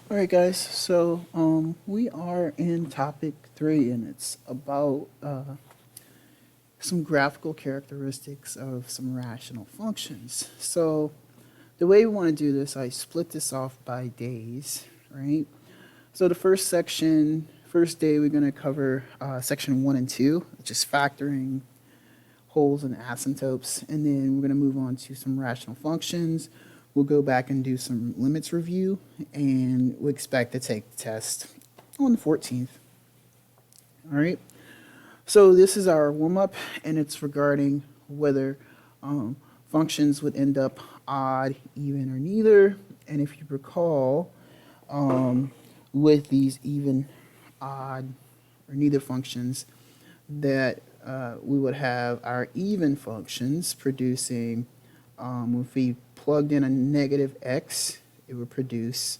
All right, guys. So we are in topic 3, and it's about some graphical characteristics of some rational functions. So the way we want to do this, I split this off by days, right? So the first section, first day, we're going to cover section 1 and 2, which is factoring, holes, and asymptotes, and then we're going to move on to some rational functions. We'll go back and do some limits review, and we expect to take the test on the 14th. All right. So this is our warm-up, and it's regarding whether functions would end up odd, even, or neither. And if you recall, with these even, odd, or neither functions, that we would have our even functions producing, if we plugged in a negative x, it would produce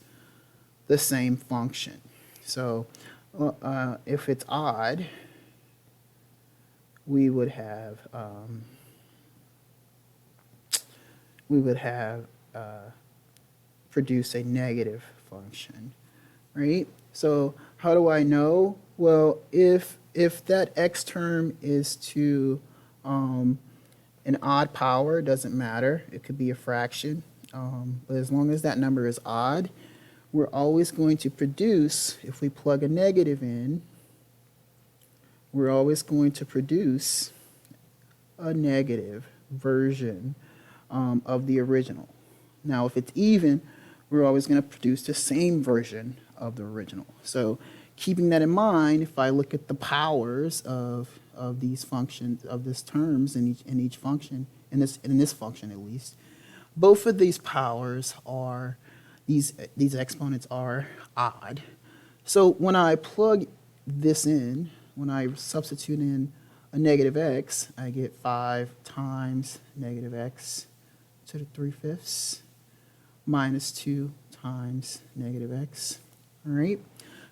the same function. So if it's odd, we would have produce a negative function, right? So how do I know? Well, if that x term is to an odd power, doesn't matter. It could be a fraction. But as long as that number is odd, we're always going to produce, if we plug a negative in, we're always going to produce a negative version of the original. Now, if it's even, we're always going to produce the same version of the original. So keeping that in mind, if I look at the powers of these functions, of these terms in each function, in this function at least, both of these powers are, these exponents are odd. So when I plug this in, when I substitute in a negative x, I get 5 times negative x to the 3/5 minus 2 times negative x. All right?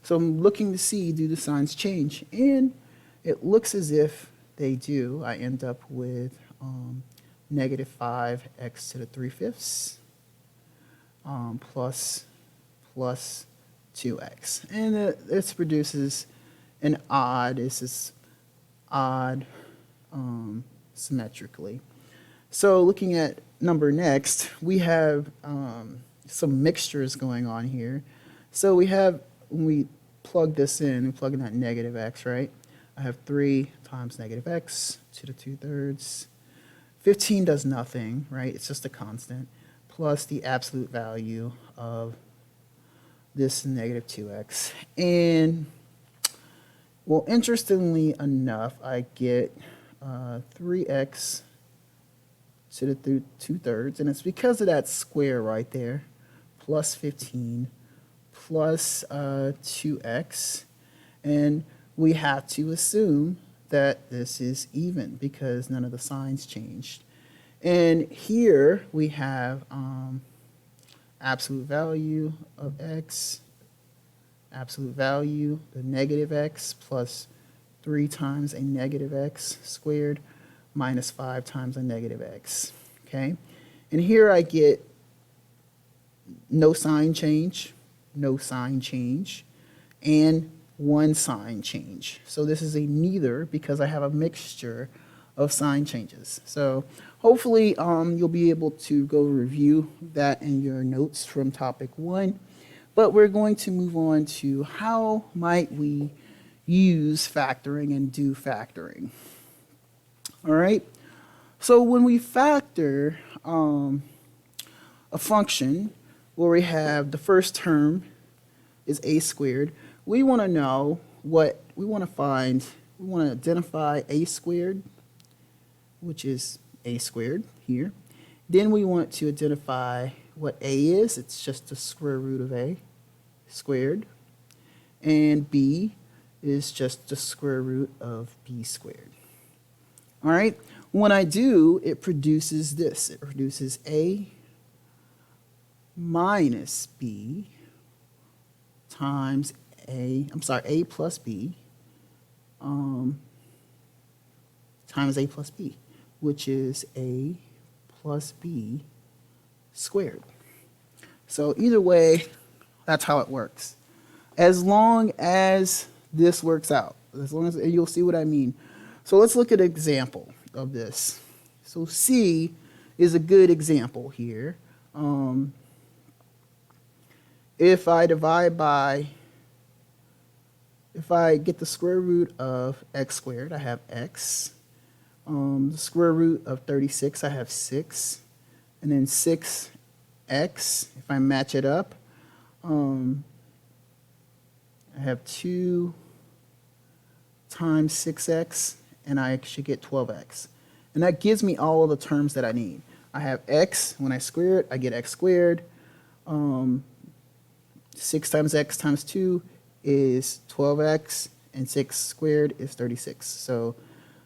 So I'm looking to see, do the signs change? And it looks as if they do. I end up with negative 5x to the 3/5 plus 2x. And this produces an odd, this is odd symmetrically. So looking at number next, we have some mixtures going on here. So we have, when we plug this in, we plug in that negative x, right? I have 3 times negative x to the 2/3. 15 does nothing, right? It's just a constant, plus the absolute value of this negative 2x. And, well, interestingly enough, I get 3x to the 2/3, and it's because of that square right there, plus 15 plus 2x, and we have to assume that this is even because none of the signs changed. And here we have absolute value of x, absolute value, the negative x, plus 3 times a negative x squared minus 5 times a negative x, okay? And here I get no sign change, no sign change, and 1 sign change. So this is a neither because I have a mixture of sign changes. So hopefully you'll be able to go review that in your notes from topic 1. But we're going to move on to how might we use factoring and do factoring. All right. So when we factor a function where we have the first term is a squared, we want to know what we want to find. We want to identify a squared, which is a squared here. Then we want to identify what a is. It's just the square root of a squared. And b is just the square root of b squared. All right. When I do, it produces this. It produces a minus b times a plus b times a plus b, which is a plus b squared. So either way, That's how it works. As long as this works out, as long as, and you'll see what I mean. So let's look at an example of this. So C is a good example here. If I divide by, if I get the square root of x squared, I have x. The square root of 36, I have 6. And then 6x, if I match it up, I have 2 times 6x, and I should get 12x. And that gives me all of the terms that I need. I have x, when I square it, I get x squared. 6 times x times 2 is 12x, and 6 squared is 36. So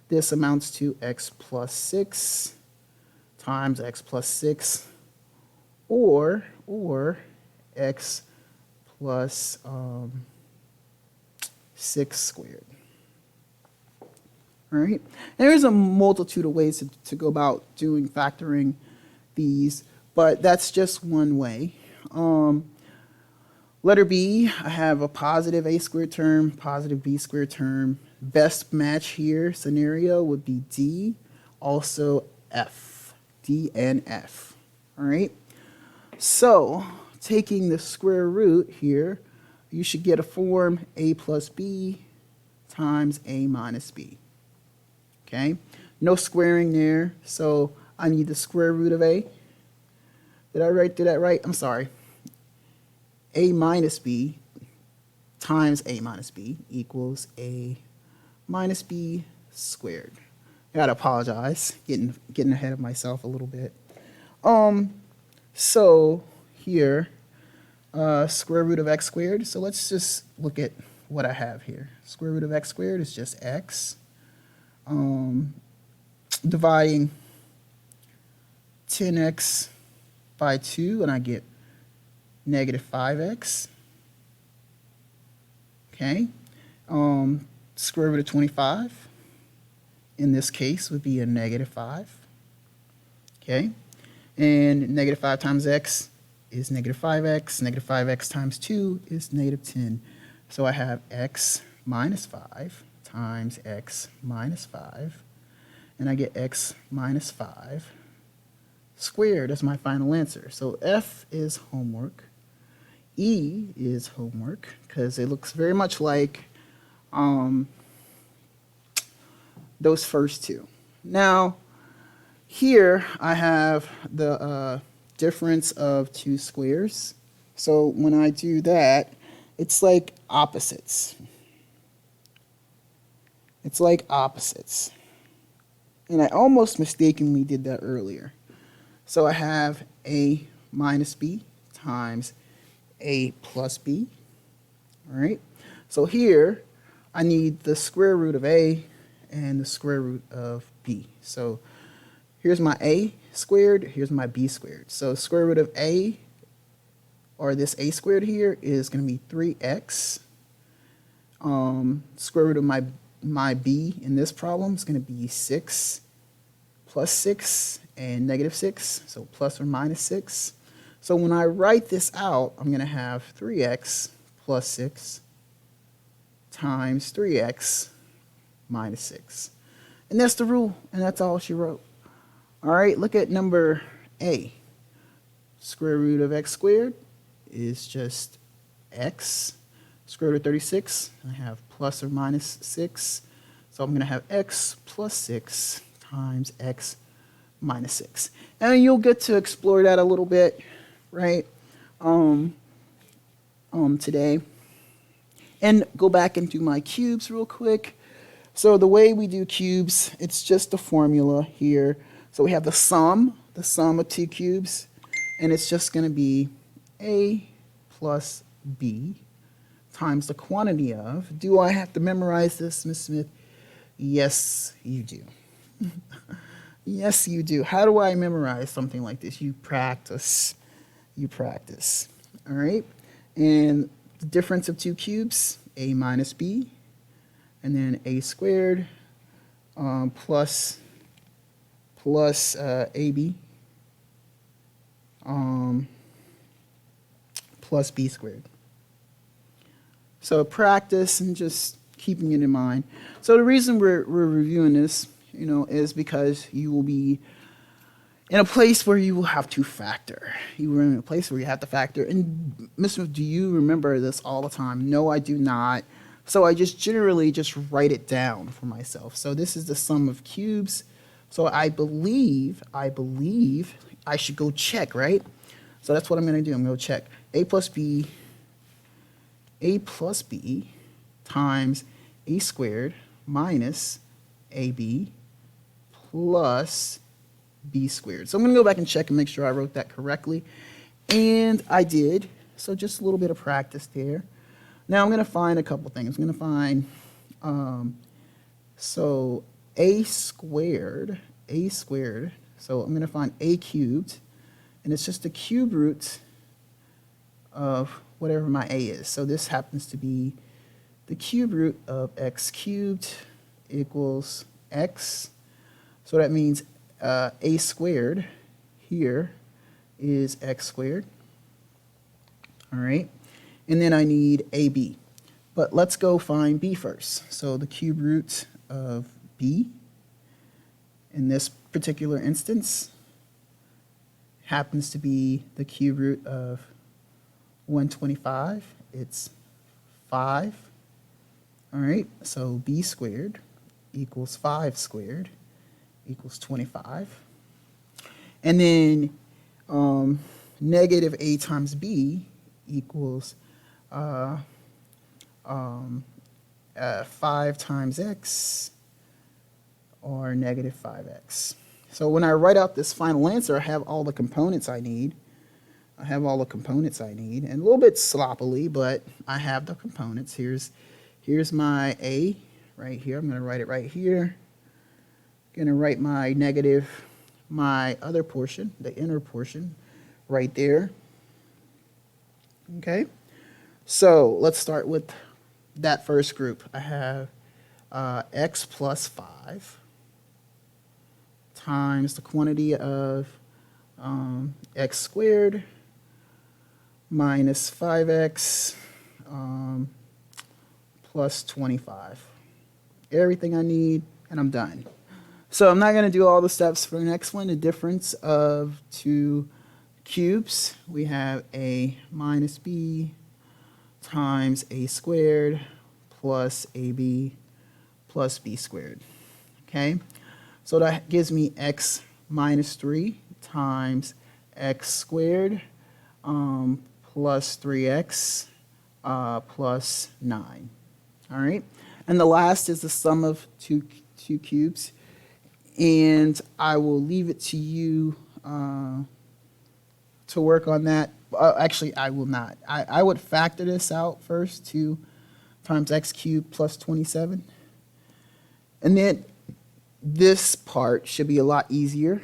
this amounts to x plus 6 times x plus 6, or x plus 6 squared. All right. And there's a multitude of ways to go about doing factoring these, but that's just one way. Letter B, I have a positive a squared term, positive b squared term. Best match here scenario would be D, also F, D and F. All right. So taking the square root here, you should get a form a plus b times a minus b. Okay. No squaring there, so I need the square root of a. Did I do that right? I'm sorry. A minus b times a minus b equals a minus b squared. I gotta apologize, getting ahead of myself a little bit. So here, square root of x squared. So let's just look at what I have here. Square root of x squared is just x. Dividing 10x by 2, and I get negative 5x. Okay. Square root of 25 in this case would be a negative 5. Okay. And negative 5 times x is negative 5x. Negative 5x times 2 is negative 10. So I have x minus 5 times x minus 5. And I get x minus 5 squared as my final answer. So F is homework. E is homework because it looks very much like those first two. Now, here I have the difference of two squares. So when I do that, it's like opposites. It's like opposites. And I almost mistakenly did that earlier. So I have a minus b times a plus b. All right. So here I need the square root of a and the square root of b. So here's my a squared, here's my b squared. So square root of a, or this a squared here, is going to be 3x. Square root of my b in this problem is going to be 6 plus 6 and negative 6, so plus or minus 6. So when I write this out, I'm going to have 3x plus 6 times 3x minus 6. And that's the rule, and that's all she wrote. All right, look at number A. Square root of x squared is just x. Square root of 36, I have plus or minus 6. So I'm going to have x plus 6 times x minus 6. And you'll get to explore that a little bit, right, today. And go back and do my cubes real quick. So the way we do cubes, it's just a formula here. So we have the sum of two cubes, and it's just going to be a plus b times the quantity of. Do I have to memorize this, Ms. Smith? Yes, you do. Yes, you do. How do I memorize something like this? You practice. You practice. All right? And the difference of two cubes, a minus b, and then a squared plus ab plus b squared. So practice and just keeping it in mind. So the reason we're reviewing this, is because you will be in a place where you will have to factor. You were in a place where you have to factor. And Mr. Do you remember this all the time? No, I do not. So I just generally just write it down for myself. So this is the sum of cubes. So I believe I should go check, right? So that's what I'm going to do. I'm going to check a plus b times a squared minus ab plus b squared. So I'm going to go back and check and make sure I wrote that correctly. And I did. So just a little bit of practice there. Now I'm going to find a couple things. I'm going to find, so a squared. So I'm going to find a cubed. And it's just the cube root of whatever my a is. So this happens to be the cube root of x cubed equals x. So that means a squared here is x squared. All right. And then I need ab. But let's go find b first. So the cube root of b in this particular instance happens to be the cube root of 125. It's 5. All right. So b squared equals 5 squared equals 25. And then negative a times b equals 5 times x, or negative 5x. So when I write out this final answer, I have all the components I need. And a little bit sloppily, but I have the components. Here's my a right here. I'm going to write it right here. Going to write my negative, my other portion, the inner portion, right there. Okay. So let's start with that first group. I have x plus 5 times the quantity of x squared minus 5x plus 25. Everything I need, and I'm done. So I'm not going to do all the steps for the next one. The difference of two cubes, we have a minus b times a squared plus ab plus b squared. Okay, so that gives me x minus 3 times x squared plus 3x plus 9. All right, and the last is the sum of two cubes, and I will leave it to you to work on that. Actually, I will not. I would factor this out first, 2 times x cubed plus 27. And then this part should be a lot easier.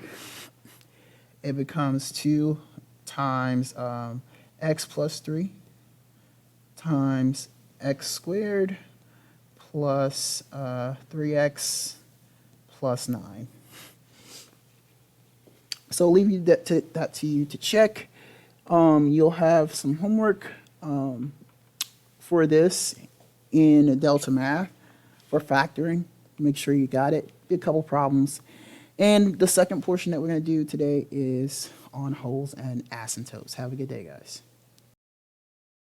It becomes 2 times x plus 3 times x squared plus 3x plus 9. So I'll leave that to you to check. You'll have some homework for this in Delta Math for factoring. Make sure you got it. Be a couple problems. And the second portion that we're going to do today is on wholes and asymptotes. Have a good day, guys.